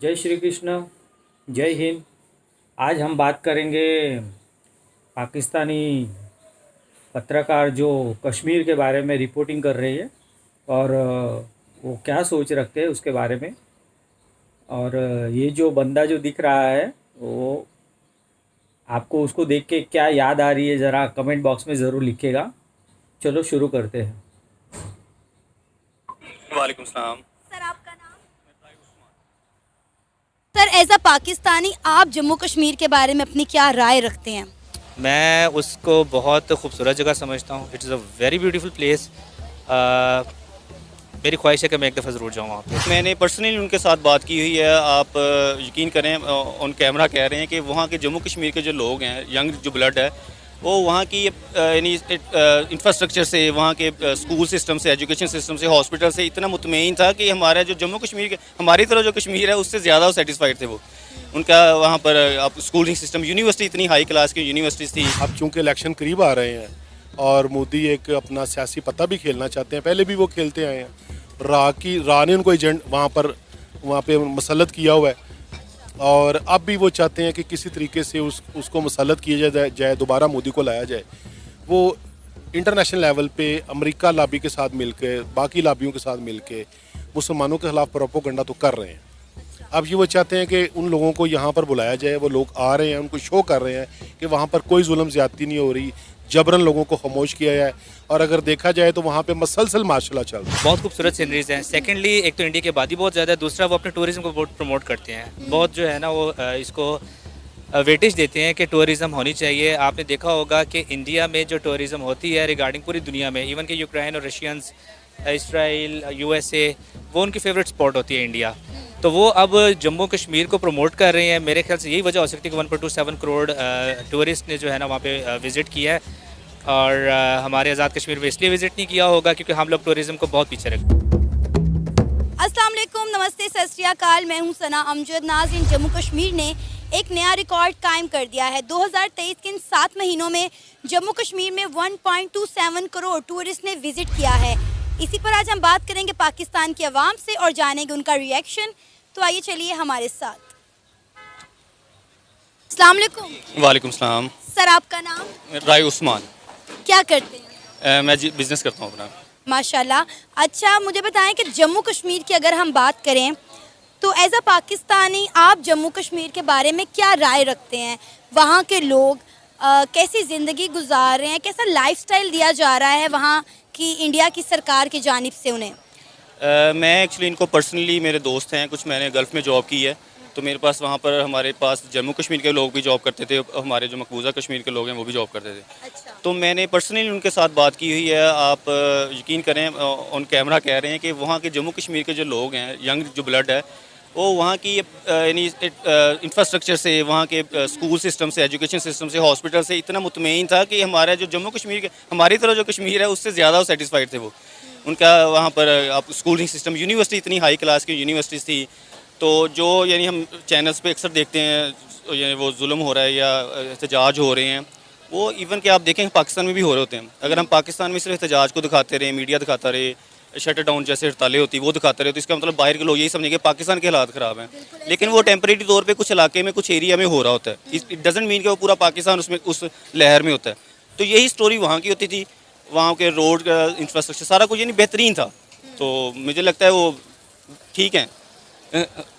जय श्री कृष्ण। जय हिंद। आज हम बात करेंगे पाकिस्तानी पत्रकार जो कश्मीर के बारे में रिपोर्टिंग कर रही है और वो क्या सोच रखते हैं उसके बारे में। और ये जो बंदा जो दिख रहा है वो आपको उसको देख के क्या याद आ रही है ज़रा कमेंट बॉक्स में ज़रूर लिखिएगा। चलो शुरू करते हैं। वालेकुम सलाम। सर आपका नाम? सर एज अ पाकिस्तानी आप जम्मू कश्मीर के बारे में अपनी क्या राय रखते हैं? मैं उसको बहुत खूबसूरत जगह समझता हूँ। It is a very beautiful place. मेरी ख्वाहिश है कि मैं एक दफ़ा ज़रूर जाऊँ वहाँ पे। मैंने पर्सनली उनके साथ बात की हुई है। आप यकीन करें, ऑन कैमरा कह रहे हैं कि वहाँ के जम्मू कश्मीर के जो लोग हैं, यंग जो ब्लड है, वो वहाँ की यानी इंफ्रास्ट्रक्चर से, वहाँ के स्कूल सिस्टम से, एजुकेशन सिस्टम से, हॉस्पिटल से इतना मुतमईन था कि हमारा जो जम्मू कश्मीर के, हमारी तरह जो कश्मीर है उससे ज़्यादा वो सेटिस्फाइड थे वो। उनका वहाँ पर आप स्कूलिंग सिस्टम, यूनिवर्सिटी इतनी हाई क्लास की यूनिवर्सिटीज़ थी। अब चूंकि इलेक्शन करीब आ रहे हैं और मोदी एक अपना सियासी पत्ता भी खेलना चाहते हैं, पहले भी वो खेलते आए हैं। रा ने उनको एजेंट वहाँ पे मसलत किया हुआ है और अब भी वो चाहते हैं कि किसी तरीके से उसको मसलत किया जाए, दोबारा मोदी को लाया जाए। वो इंटरनेशनल लेवल पे अमेरिका लॉबी के साथ मिलकर, बाकी लॉबियों के साथ मिलकर मुसलमानों के खिलाफ प्रोपोगंडा तो कर रहे हैं। अब ये वो चाहते हैं कि उन लोगों को यहाँ पर बुलाया जाए। वो लोग आ रहे हैं, उनको शो कर रहे हैं कि वहाँ पर कोई जुल्म ज़्यादती नहीं हो रही, जबरन लोगों को खामोश किया जाए। और अगर देखा जाए तो वहाँ पे मसलसल मार्शल चल रहा है। बहुत खूबसूरत सीनरीज हैं। सेकेंडली, एक तो इंडिया की आबादी बहुत ज़्यादा है, दूसरा वो अपने टूरिज़्म को बहुत प्रमोट करते हैं। बहुत जो है ना वो इसको वेटेज देते हैं कि टूरिज़्म होनी चाहिए। आपने देखा होगा कि इंडिया में जो टूरिज़्म होती है रिगार्डिंग पूरी दुनिया में, इवन कि यूक्रेन और रशियंस, इसराइल, यूएसए, वो उनकी फेवरेट स्पॉट होती है इंडिया। तो वो अब जम्मू कश्मीर को प्रमोट कर रहे हैं। मेरे ख्याल से यही वजह हो सकती है कि 1.27 करोड़ टूरिस्ट ने जो है ना वहाँ पे विज़िट किया है। और हमारे आज़ाद कश्मीर में इसलिए विज़िट नहीं किया होगा क्योंकि हम लोग टूरिज़्म को बहुत पीछे रखते हैं। अस्सलाम वालेकुम, नमस्ते, सत श्री अकाल। मैं हूं सना अमजद। नाज़रीन, जम्मू कश्मीर ने एक नया रिकॉर्ड कायम कर दिया है। 2023 के इन 7 महीनों में जम्मू कश्मीर में 1.27 करोड़ टूरिस्ट ने विज़िट किया है। इसी पर आज हम बात करेंगे पाकिस्तान की आवाम से और जानेंगे उनका रिएक्शन। तो आइए चलिए हमारे साथ। अस्सलाम वालेकुम। वालेकुम सलाम। सर आपका नाम? राय उस्मान। क्या करते हैं? मैं बिज़नेस करता हूँ अपना। माशाल्लाह। अच्छा, मुझे बताएं कि जम्मू कश्मीर की अगर हम बात करें तो एज अ पाकिस्तानी आप जम्मू कश्मीर के बारे में क्या राय रखते हैं? वहाँ के लोग कैसी ज़िंदगी गुजार रहे हैं? कैसा लाइफस्टाइल दिया जा रहा है वहाँ की इंडिया की सरकार की जानिब से उन्हें? मैं एक्चुअली इनको पर्सनली, मेरे दोस्त हैं कुछ, मैंने गल्फ़ में जॉब की है, तो मेरे पास वहाँ पर हमारे पास जम्मू कश्मीर के लोग भी जॉब करते थे, हमारे जो मकबूजा कश्मीर के लोग हैं वो भी जॉब करते थे। अच्छा। तो मैंने पर्सनली उनके साथ बात की हुई है। आप यकीन करें, ऑन कैमरा कह रहे हैं कि वहाँ के जम्मू कश्मीर के जो लोग हैं, यंग जो ब्लड है, वो वहाँ की यानी इंफ्रास्ट्रक्चर से, वहाँ के स्कूल सिस्टम से, एजुकेशन सिस्टम से, हॉस्पिटल से इतना मुतमईन था कि हमारा जो जम्मू कश्मीर के, हमारी तरह जो कश्मीर है उससे ज़्यादा वो सेटिस्फाइड थे वो। उनका वहाँ पर आप स्कूलिंग सिस्टम, यूनिवर्सिटी इतनी हाई क्लास की यूनिवर्सिटीज़ थी। तो जो यानी हम चैनल्स पे अक्सर देखते हैं यानी वो जुल्म हो रहा है या एहतजाज हो रहे हैं, वो इवन कि आप देखें पाकिस्तान में भी हो रहे होते हैं। अगर हम पाकिस्तान में सिर्फ एहतजाज को दिखाते रहे, मीडिया दिखाता रहे, शटर डाउन जैसे हड़तालें होती वो दिखाते रहे, तो इसका मतलब बाहर के लोग यही समझेंगे पाकिस्तान के हालात ख़राब हैं। लेकिन वो टेम्परेरी तौर पे कुछ इलाके में, कुछ एरिया में हो रहा होता है। इट डजेंट मीन कि वो पूरा पाकिस्तान उसमें उस लहर में होता है। तो यही स्टोरी वहाँ की होती थी। वहाँ के रोड का इंफ्रास्ट्रक्चर सारा कुछ यानी बेहतरीन था। तो मुझे लगता है वो ठीक है।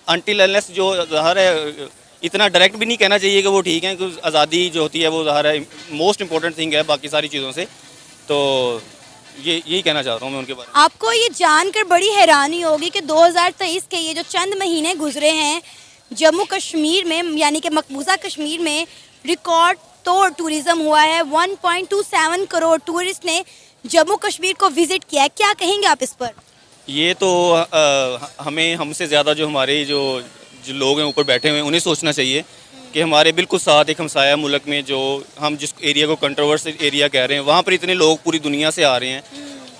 अनटिल अनलेस जो ज़ाहिर है, इतना डायरेक्ट भी नहीं कहना चाहिए कि वो ठीक है, क्योंकि आज़ादी जो होती है वो ज़ाहिर है मोस्ट इंपॉर्टेंट थिंग है बाकी सारी चीज़ों से। तो यही कहना चाहता हूँ मैं उनके बारे में। आपको ये जानकर बड़ी हैरानी होगी कि 2023 के ये जो चंद महीने गुजरे हैं जम्मू कश्मीर में, यानी कि मकबूजा कश्मीर में रिकॉर्ड तोड़ टूरिज़्म हुआ है। 1.27 करोड़ टूरिस्ट ने जम्मू कश्मीर को विज़िट किया है। क्या कहेंगे आप इस पर? ये तो हमें, हमसे ज़्यादा जो हमारे जो लोग हैं ऊपर बैठे हुए हैं उन्हें सोचना चाहिए कि हमारे बिल्कुल साथ एक हमसाया मुल्क में, जो हम जिस एरिया को कंट्रोवर्सी एरिया कह रहे हैं, वहाँ पर इतने लोग पूरी दुनिया से आ रहे हैं,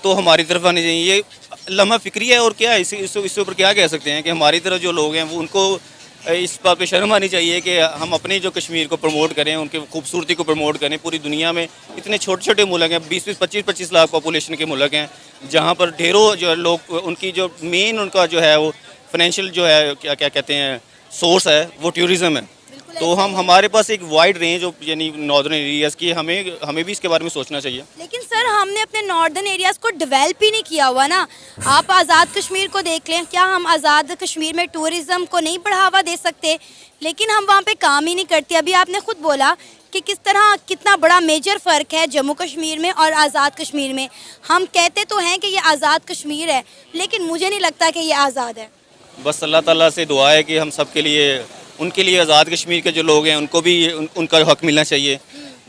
तो हमारी तरफ आने चाहिए। ये लम्हा फ़िक्री है और क्या है, इसके ऊपर क्या कह सकते हैं कि हमारी तरफ जो लोग हैं वो, उनको इस बात पे शर्म आनी चाहिए कि हम अपने जो कश्मीर को प्रमोट करें, उनकी खूबसूरती को प्रमोट करें। पूरी दुनिया में इतने छोटे छोटे मुल्क हैं, 20-20, 25-25 लाख पॉपुलेशन के मुल्क हैं, जहाँ पर ढेरों जो लोग, उनकी जो मेन उनका जो है वो फाइनेंशियल जो है क्या क्या कहते हैं सोर्स है वो टूरिज़्म है। तो हमारे पास एक वाइड रेंज ऑफ यानी नॉर्दर्न एरियाज़ की हमें भी इसके बारे में सोचना चाहिए। लेकिन सर हमने अपने नॉर्दर्न एरियाज़ को डेवलप ही नहीं किया हुआ ना। आप आज़ाद कश्मीर को देख लें, क्या हम आज़ाद कश्मीर में टूरिज़्म को नहीं बढ़ावा दे सकते? लेकिन हम वहाँ पे काम ही नहीं करते। अभी आपने खुद बोला कि किस तरह कितना बड़ा मेजर फ़र्क है जम्मू कश्मीर में और आज़ाद कश्मीर में। हम कहते तो हैं कि ये आज़ाद कश्मीर है, लेकिन मुझे नहीं लगता कि ये आज़ाद है। बस अल्लाह ताला से दुआ है कि हम सब के लिए उनके लिए आज़ाद कश्मीर के जो लोग हैं उनको भी उनका हक़ मिलना चाहिए।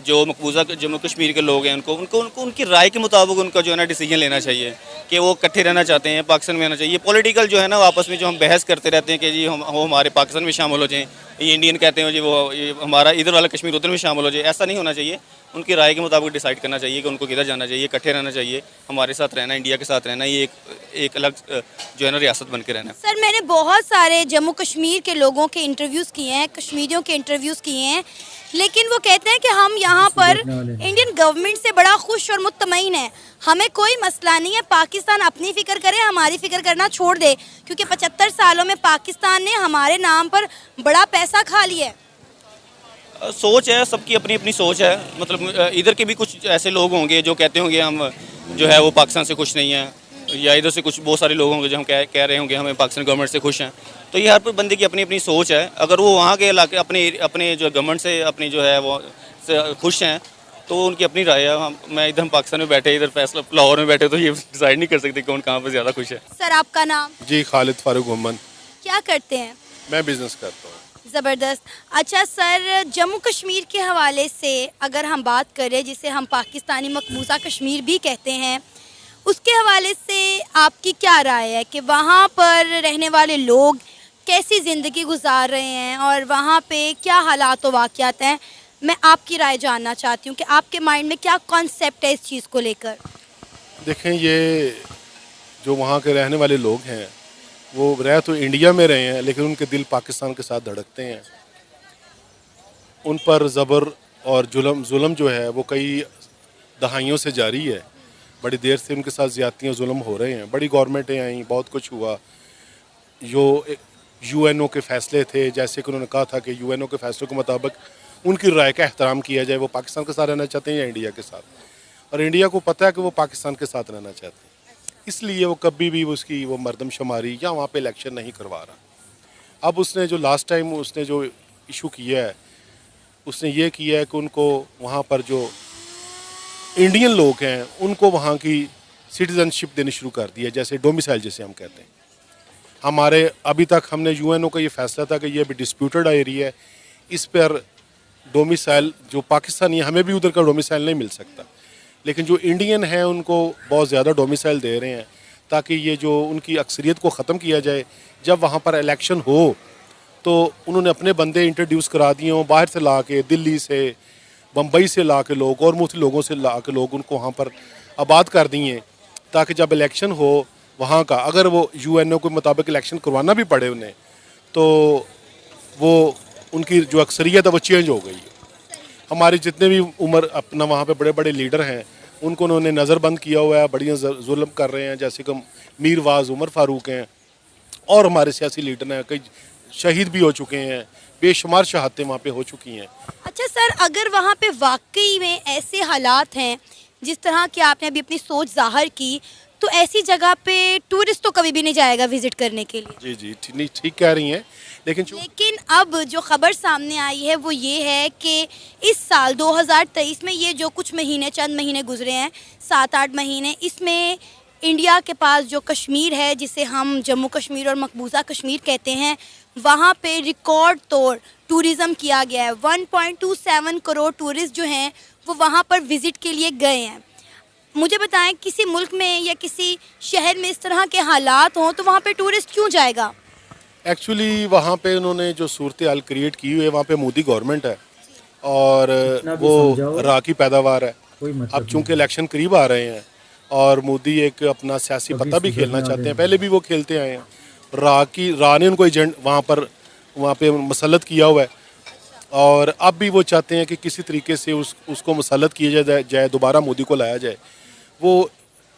जो मकबूजा जम्मू कश्मीर के लोग हैं उनको उनकी राय के मुताबिक उनका जो है ना डिसीजन लेना चाहिए कि वो इकट्ठे रहना चाहते हैं, पाकिस्तान में रहना चाहिए। पॉलिटिकल जो है ना आपस में जो हम बहस करते रहते हैं कि जी वो हमारे पाकिस्तान में शामिल हो जाएँ, ये इंडियन कहते हैं जी वो ये हमारा इधर वाला कश्मीर उधर में शामिल हो जाए, ऐसा नहीं होना चाहिए। उनकी राय के मुताबिक डिसाइड करना चाहिए कि उनको किधर जाना चाहिए, इकट्ठे रहना चाहिए, हमारे साथ रहना, इंडिया के साथ रहना, ये एक अलग जो है ना रियासत बन के रहना। सर मैंने बहुत सारे जम्मू कश्मीर के लोगों के इंटरव्यूज़ किए हैं, कश्मीरियों के इंटरव्यूज़ किए हैं, लेकिन वो कहते हैं कि हम यहाँ पर इंडियन गवर्नमेंट से बड़ा खुश और मुतमईन है, हमें कोई मसला नहीं है, पाकिस्तान अपनी फ़िक्र करे, हमारी फ़िक्र करना छोड़ दे, क्योंकि 75 सालों में पाकिस्तान ने हमारे नाम पर बड़ा पैसा खा लिया है। सोच है, सबकी अपनी अपनी सोच है। मतलब इधर के भी कुछ ऐसे लोग होंगे जो कहते होंगे हम जो है वो पाकिस्तान से खुश नहीं हैं, या इधर से कुछ बहुत सारे लोग होंगे जो हम कह रहे होंगे हमें पाकिस्तान गवर्नमेंट से खुश हैं। तो ये हर बंदे की अपनी अपनी सोच है। अगर वो वहाँ के इलाके अपने जो गवर्नमेंट से अपनी जो है वो से खुश हैं तो उनकी अपनी राय है। मैं इधर हम पाकिस्तान में बैठे, इधर फैसला लाहौर में बैठे, तो ये डिसाइड नहीं कर सकते कौन कहाँ पर ज़्यादा खुश है। सर आपका नाम? जी खालिद फारूक मोहम्मद। क्या करते हैं? मैं बिज़नेस करता हूँ। ज़बरदस्त। अच्छा सर, जम्मू कश्मीर के हवाले से अगर हम बात करें, जिसे हम पाकिस्तानी मकबूजा कश्मीर भी कहते हैं, उसके हवाले से आपकी क्या राय है कि वहाँ पर रहने वाले लोग कैसी ज़िंदगी गुजार रहे हैं और वहाँ पे क्या हालात व वाक़यात हैं? मैं आपकी राय जानना चाहती हूँ कि आपके माइंड में क्या कॉन्सेप्ट है इस चीज़ को लेकर। देखें, ये जो वहाँ के रहने वाले लोग हैं वो रह तो इंडिया में रहे हैं, लेकिन उनके दिल पाकिस्तान के साथ धड़कते हैं। उन पर ज़बर और जुल्म जो है वो कई दहाइयों से जारी है। बड़ी देर से उनके साथ ज़्यादतियाँ जुल्म हो रहे हैं। बड़ी गवर्नमेंटें आई, बहुत कुछ हुआ। जो यूएनओ के फ़ैसले थे, जैसे कि उन्होंने कहा था कि यूएनओ के फ़ैसलों के मुताबिक उनकी राय का एहतराम किया जाए, वो पाकिस्तान के साथ रहना चाहते हैं या इंडिया के साथ, और इंडिया को पता है कि वो पाकिस्तान के साथ रहना चाहते हैं, इसलिए वो कभी भी उसकी वो मरदमशुमारी या वहाँ पे इलेक्शन नहीं करवा रहा। अब उसने जो लास्ट टाइम उसने जो इशू किया है, उसने ये किया है कि उनको वहाँ पर जो इंडियन लोग हैं उनको वहाँ की सिटीज़नशिप देनी शुरू कर दी है, जैसे डोमिसाइल जिसे हम कहते हैं। हमारे अभी तक हमने यूएनओ का ये फैसला था कि ये अभी डिस्प्यूटेड एरिया है, इस पर डोमिसाइल जो पाकिस्तानी है हमें भी उधर का डोमिसाइल नहीं मिल सकता, लेकिन जो इंडियन हैं उनको बहुत ज़्यादा डोमिसाइल दे रहे हैं ताकि ये जो उनकी अक्सरियत को ख़त्म किया जाए। जब वहाँ पर इलेक्शन हो तो उन्होंने अपने बंदे इंट्रोड्यूस करा दिए हों, बाहर से ला के, दिल्ली से, बम्बई से ला के लोग और मुख्तलिफ लोगों से ला के लोग उनको वहाँ पर आबाद कर दिए, ताकि जब इलेक्शन हो वहाँ का, अगर वो यूएनओ के मुताबिक इलेक्शन करवाना भी पड़े उन्हें, तो वो उनकी जो अक्सरियत है वो चेंज हो गई। हमारे जितने भी उम्र अपना वहाँ पे बड़े बड़े लीडर हैं उनको उन्होंने नज़रबंद किया हुआ है, बढ़िया जुल्म कर रहे हैं, जैसे कि मीर वाज उमर फ़ारूक हैं और हमारे सियासी लीडर हैं, कई शहीद भी हो चुके हैं, बेशुमार शहादतें वहाँ पे हो चुकी हैं। अच्छा सर, अगर वहाँ पे वाकई में ऐसे हालात हैं जिस तरह की आपने अभी अपनी सोच जाहिर की, तो ऐसी जगह पे टूरिस्ट तो कभी भी नहीं जाएगा विजिट करने के लिए। जी ठीक कह रही हैं, लेकिन अब जो खबर सामने आई है वो ये है कि इस साल 2023 में ये जो कुछ महीने, चंद महीने गुजरे हैं, 7-8 महीने, इसमें इंडिया के पास जो कश्मीर है, जिसे हम जम्मू कश्मीर और मकबूजा कश्मीर कहते हैं, वहाँ पे रिकॉर्ड तोड़ टूरिज़्म किया गया है। 1.27 करोड़ टूरिस्ट जो हैं वो वहाँ पर विज़िट के लिए गए हैं। मुझे बताएं, किसी मुल्क में या किसी शहर में इस तरह के हालात हों तो वहाँ पे टूरिस्ट क्यों जाएगा? एक्चुअली वहाँ पे उन्होंने जो सूरत हाल क्रिएट की हुई है, वहाँ पे मोदी गवर्नमेंट है और वो राह की पैदावार है। अब चूँकि इलेक्शन करीब आ रहे हैं और मोदी एक अपना सियासी पत्ता भी खेलना चाहते हैं, पहले भी वो खेलते आए हैं। राह ने उनको एजेंट वहाँ पे मसलत किया हुआ है और अब भी वो चाहते हैं कि किसी तरीके से उसको मसलत किया जाए, दोबारा मोदी को लाया जाए। वो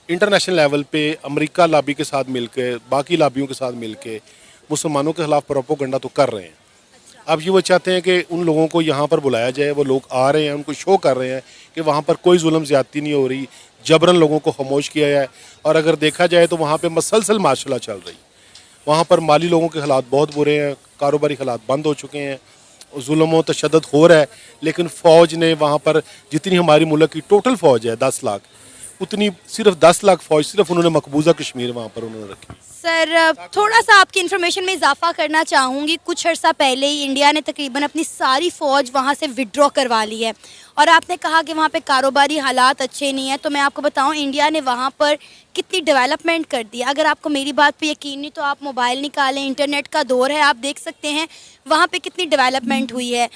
इंटरनेशनल लेवल पे अमेरिका लॉबी के साथ मिलकर, बाकी लॉबियों के साथ मिलकर मुसलमानों के खिलाफ प्रोपोगंडा तो कर रहे हैं। अब ये वो चाहते हैं कि उन लोगों को यहाँ पर बुलाया जाए, वो लोग आ रहे हैं, उनको शो कर रहे हैं कि वहाँ पर कोई जुल्म ज़्यादती नहीं हो रही, जबरन लोगों को खामोश किया जाए। और अगर देखा जाए तो वहाँ पे मसलसल मार्शल चल रही, वहाँ पर माली लोगों के हालात बहुत बुरे हैं, कारोबारी हालात बंद हो चुके हैं, जुल्म व तशद्दुद हो रहा है। लेकिन फ़ौज ने वहाँ पर जितनी हमारी मुल्क की टोटल फ़ौज है 10 लाख, उतनी सिर्फ 10 लाख फ़ौज सिर्फ उन्होंने मकबूजा कश्मीर वहाँ पर उन्होंने रखी। सर थोड़ा सा आपकी इन्फॉर्मेशन में इजाफा करना चाहूँगी। कुछ अर्सा पहले ही इंडिया ने तकरीबन अपनी सारी फ़ौज वहाँ से विड्रॉ करवा ली है, और आपने कहा कि वहाँ पे कारोबारी हालात अच्छे नहीं हैं। तो मैं आपको बताऊँ इंडिया ने वहाँ पर कितनी डेवलपमेंट कर दी। अगर आपको मेरी बात पे यकीन नहीं तो आप मोबाइल निकालें, इंटरनेट का दौर है, आप देख सकते हैं वहाँ पे कितनी डेवलपमेंट हुई है।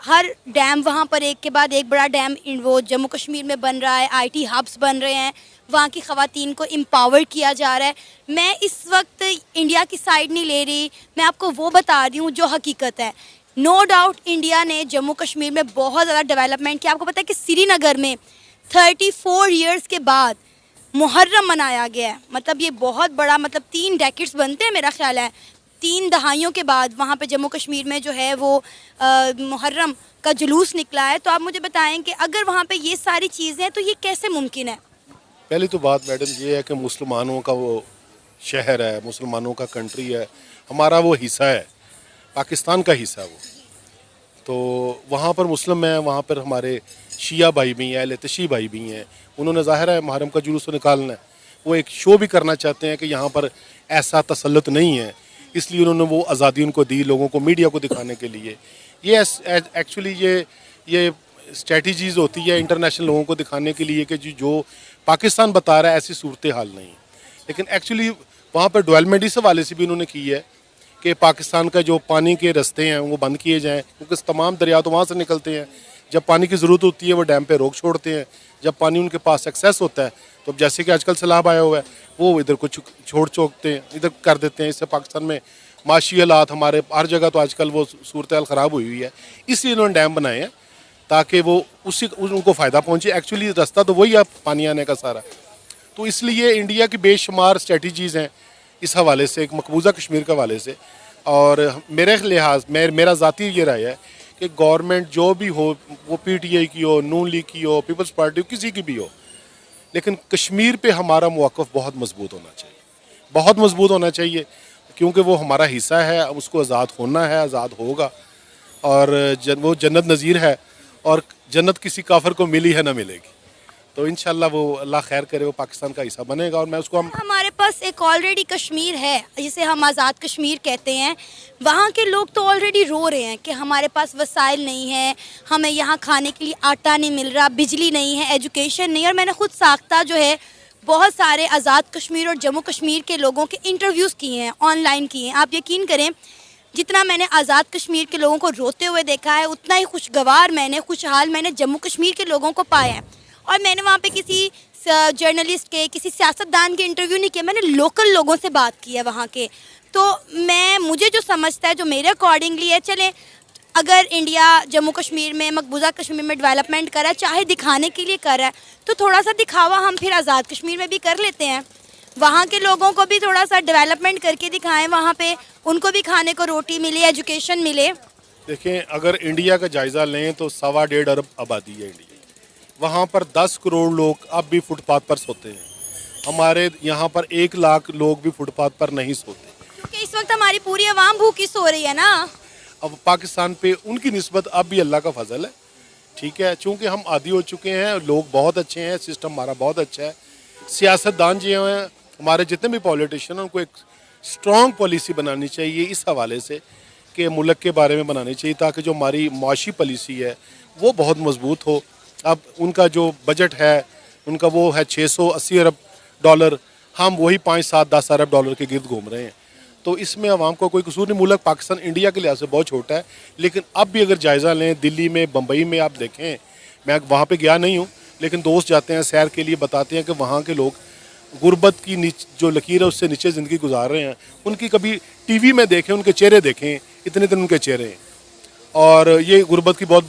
हर डैम वहाँ पर एक के बाद एक बड़ा डैम वो जम्मू कश्मीर में बन रहा है, IT हब्स बन रहे हैं, वहाँ की ख़वातीन को एम्पावर किया जा रहा है। मैं इस वक्त इंडिया की साइड नहीं ले रही, मैं आपको वो बता रही हूँ जो हकीकत है। नो डाउट इंडिया ने जम्मू कश्मीर में बहुत ज़्यादा डेवलपमेंट किया। आपको पता है कि श्रीनगर में 34 ईयर्स के बाद मुहर्रम मनाया गया है। मतलब ये बहुत बड़ा, मतलब 3 डेकेड्स बनते हैं मेरा ख्याल है, 3 दहाइयों के बाद वहाँ पे जम्मू कश्मीर में जो है वो मुहर्रम का जुलूस निकला है। तो आप मुझे बताएं कि अगर वहाँ पे ये सारी चीज़ें हैं तो ये कैसे मुमकिन है? पहली तो बात मैडम ये है कि मुसलमानों का वो शहर है, मुसलमानों का कंट्री है, हमारा वो हिस्सा है, पाकिस्तान का हिस्सा वो। तो वहाँ पर मुस्लिम हैं, वहाँ पर हमारे शिया भाई भी हैं, अहले तशी भाई भी हैं। उन्होंने ज़ाहिर है मुहर्रम का जुलूस तो निकालना है, वो एक शो भी करना चाहते हैं कि यहाँ पर ऐसा तसल्लुत नहीं है, इसलिए उन्होंने वो आज़ादी उनको दी, लोगों को, मीडिया को दिखाने के लिए। ये एक्चुअली ये स्ट्रेटजीज़ होती है इंटरनेशनल लोगों को दिखाने के लिए कि जो पाकिस्तान बता रहा है ऐसी सूरत हाल नहीं। लेकिन एक्चुअली वहाँ पर डेवलपमेंट इस हवाले से भी उन्होंने की है कि पाकिस्तान का जो पानी के रास्ते हैं वो बंद किए जाएँ, क्योंकि तमाम दरिया तो वहाँ से निकलते हैं। जब पानी की ज़रूरत होती है वो डैम पे रोक छोड़ते हैं, जब पानी उनके पास एक्सेस होता है तो जैसे कि आजकल सैलाब आया हुआ है वो इधर को छोड़ छोड़ते हैं, इधर कर देते हैं। इससे पाकिस्तान में माशी हालात हमारे हर जगह तो आजकल वो सूरत हाल ख़राब हुई है, इसलिए इन्होंने डैम बनाए हैं ताकि वो उनको फ़ायदा पहुँचे। एक्चुअली रास्ता तो वही है पानी आने का सारा। तो इसलिए इंडिया की बेशुमार स्ट्रेटजीज़ हैं इस हवाले से, एक मकबूजा कश्मीर के हवाले से। और मेरे लिहाज मेरा ज़ाती ये राय है कि गवर्नमेंट जो भी हो, वो PTI की हो, नून लीग की हो, पीपल्स पार्टी हो, किसी की भी हो, लेकिन कश्मीर पे हमारा मौक़िफ़ बहुत मजबूत होना चाहिए, बहुत मजबूत होना चाहिए, क्योंकि वो हमारा हिस्सा है, उसको आज़ाद होना है, आज़ाद होगा। और वो जन्नत नज़ीर है, और जन्नत किसी काफिर को मिली है ना मिलेगी। तो इंशाल्लाह वो अल्लाह खैर करे, वो पाकिस्तान का हिस्सा बनेगा। और मैं उसको हमारे पास एक ऑलरेडी कश्मीर है जिसे हम आज़ाद कश्मीर कहते हैं। वहाँ के लोग तो ऑलरेडी रो रहे हैं कि हमारे पास वसाइल नहीं है, हमें यहाँ खाने के लिए आटा नहीं मिल रहा, बिजली नहीं है, एजुकेशन नहीं। और मैंने खुद साख्ता जो है बहुत सारे आज़ाद कश्मीर और जम्मू कश्मीर के लोगों के इंटरव्यूज़ किए हैं, ऑनलाइन किए हैं। आप यकीन करें जितना मैंने आज़ाद कश्मीर के लोगों को रोते हुए देखा है उतना ही खुशहाल मैंने जम्मू कश्मीर के लोगों को पाया है। और मैंने वहाँ पे किसी जर्नलिस्ट के, किसी सियासतदान के इंटरव्यू नहीं किया, मैंने लोकल लोगों से बात की है वहाँ के। तो मुझे जो समझता है, जो मेरे अकॉर्डिंगली है, चले अगर इंडिया जम्मू कश्मीर में, मकबूजा कश्मीर में डेवलपमेंट कर रहा है, चाहे दिखाने के लिए कर रहा है, तो थोड़ा सा दिखावा हम फिर आज़ाद कश्मीर में भी कर लेते हैं। वहाँ के लोगों को भी थोड़ा सा डेवलपमेंट करके दिखाएं, वहाँ पे उनको भी खाने को रोटी मिले, एजुकेशन मिले। देखें, अगर इंडिया का जायज़ा लें तो 1.25 अरब आबादी है इंडिया। वहाँ पर 10 करोड़ लोग अब भी फुटपाथ पर सोते हैं। हमारे यहाँ पर 1 लाख लोग भी फुटपाथ पर नहीं सोते, क्योंकि इस वक्त हमारी पूरी आवाम भूखी सो रही है ना। अब पाकिस्तान पे उनकी निस्बत अब भी अल्लाह का फजल है, ठीक है, चूँकि हम आदी हो चुके हैं। लोग बहुत अच्छे हैं, सिस्टम हमारा बहुत अच्छा है। सियासतदान जो हैं हमारे, जितने भी पॉलिटिशियन हैं, उनको एक स्ट्रॉन्ग पॉलिसी बनानी चाहिए इस हवाले से कि मुल्क के बारे में बनानी चाहिए, ताकि जो हमारी माशी पॉलिसी है वो बहुत मजबूत हो। अब उनका जो बजट है उनका वो है 680 अरब डॉलर, हम वही 5, 7, 10 अरब डॉलर के गिर्द घूम रहे हैं। तो इसमें आवाम का कोई कसूर नहीं। मुल्क पाकिस्तान इंडिया के लिहाज से बहुत छोटा है, लेकिन अब भी अगर जायज़ा लें, दिल्ली में, बम्बई में आप देखें, मैं वहाँ पे गया नहीं हूँ, लेकिन दोस्त जाते हैं सैर के लिए, बताते हैं कि वहाँ के लोग गुर्बत की जो लकीर है उससे नीचे ज़िंदगी गुजार रहे हैं। उनकी कभी TV में देखें, उनके चेहरे देखें, इतने दिन उनके चेहरे हैं। और ये गुर्बत की बहुत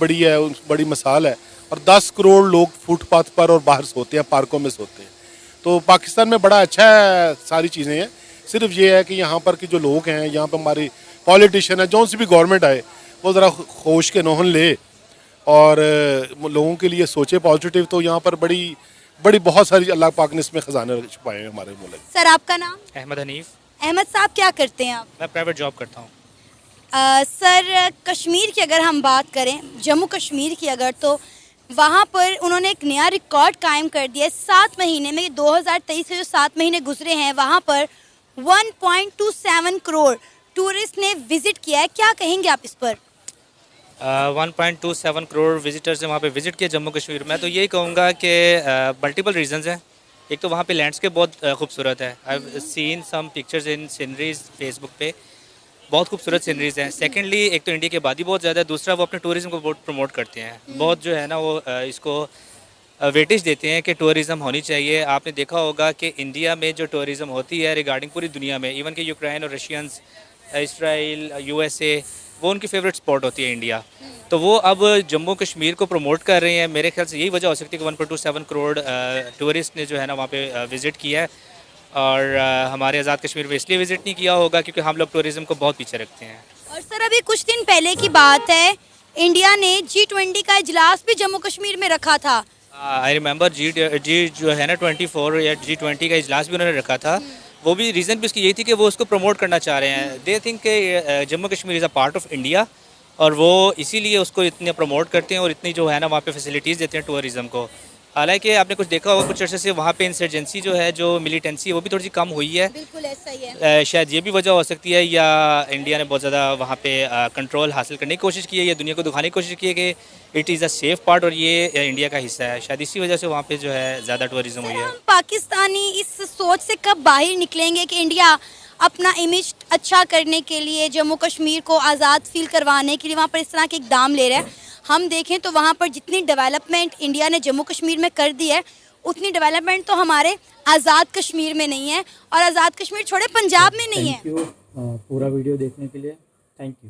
बड़ी मिसाल है। और 10 करोड़ लोग फुटपाथ पर और बाहर सोते हैं, पार्कों में सोते हैं। तो पाकिस्तान में बड़ा अच्छा है, सारी चीज़ें हैं, सिर्फ ये है कि यहाँ पर के जो लोग हैं, यहाँ पर हमारी पॉलिटिशियन है, जौन सी भी गवर्नमेंट आए वो ज़रा होश के नोहन ले और लोगों के लिए सोचे पॉजिटिव। तो यहाँ पर बड़ी बड़ी बहुत सारी अल्लाह पाक ने इसमें खजाने छुपाए हैं हमारे मुल्क। सर आपका नाम? अहमद हनीफ। अहमद साहब क्या करते हैं आप? मैं प्राइवेट जॉब करता हूँ। सर कश्मीर की अगर हम बात करें, जम्मू कश्मीर की अगर, तो वहाँ पर उन्होंने एक नया रिकॉर्ड कायम कर दिया है। 7 महीने में, 2023 से जो 7 महीने गुजरे हैं, वहाँ पर 1.27 करोड़ टूरिस्ट ने विजिट किया है। क्या कहेंगे आप इस पर? 1.27 करोड़ विजिटर्स ने वहाँ पे विजिट किया जम्मू कश्मीर में। तो यही कहूँगा कि मल्टीपल रीजंस हैं। एक तो वहाँ पे लैंडस्केप बहुत खूबसूरत है। I have seen some pictures in sceneries Facebook पे, बहुत खूबसूरत सीनरीज हैं। सेकेंडली एक तो इंडिया की आबादी बहुत ज़्यादा है, दूसरा वो अपने टूरिज़्म को बहुत प्रमोट करते हैं। बहुत जो है ना वो इसको वेटेज देते हैं कि टूरिज़्म होनी चाहिए। आपने देखा होगा कि इंडिया में जो टूरिज़्म होती है रिगार्डिंग पूरी दुनिया में, इवन कि यूक्रेन और रशियंस, इसराइल, USA, वो उनकी फेवरेट स्पॉट होती है इंडिया। तो वो अब जम्मू कश्मीर को प्रमोट कर रहे हैं। मेरे ख्याल से यही वजह हो सकती है कि 1.27 करोड़ टूरिस्ट ने जो है ना वहाँ पे विज़िट किया है। और हमारे आज़ाद कश्मीर में इसलिए विज़िट नहीं किया होगा क्योंकि हम लोग टूरिज़्म को बहुत पीछे रखते हैं। और सर अभी कुछ दिन पहले की बात है, इंडिया ने G20 का इजलास भी जम्मू कश्मीर में रखा था। आई रिमेंबर जी जो है ना 24 या G20 का इजलास भी उन्होंने रखा था। वो भी रीज़न भी उसकी यही थी कि वो उसको प्रमोट करना चाह रहे हैं। दे थिंक कि Jammu Kashmir is a part of India, और वो इसीलिए उसको इतने प्रमोट करते हैं और इतनी जो है ना वहाँ पे फैसिलिटीज़ देते हैं टूरिज़्म को। हालांकि आपने कुछ देखा होगा कुछ अर्से से वहाँ पे इंसर्जेंसी जो है, जो मिलिटेंसी है, वो भी थोड़ी सी कम हुई है। बिल्कुल ऐसा ही है। शायद ये भी वजह हो सकती है, या इंडिया ने बहुत ज़्यादा वहाँ पे कंट्रोल हासिल करने की कोशिश की है, या दुनिया को दिखाने की कोशिश की है कि it is a safe part और ये इंडिया का हिस्सा है। शायद इसी वजह से वहाँ पे जो है ज़्यादा टूरिज़्म हुई है। हम पाकिस्तानी इस सोच से कब बाहर निकलेंगे कि इंडिया अपना इमेज अच्छा करने के लिए, जम्मू कश्मीर को आज़ाद फील करवाने के लिए वहाँ पर इस तरह के इकदाम ले रहे हैं? हम देखें तो वहाँ पर जितनी डेवलपमेंट इंडिया ने जम्मू कश्मीर में कर दी है, उतनी डेवलपमेंट तो हमारे आज़ाद कश्मीर में नहीं है, और आज़ाद कश्मीर छोड़े पंजाब में नहीं है। थैंक यू पूरा वीडियो देखने के लिए। Thank you.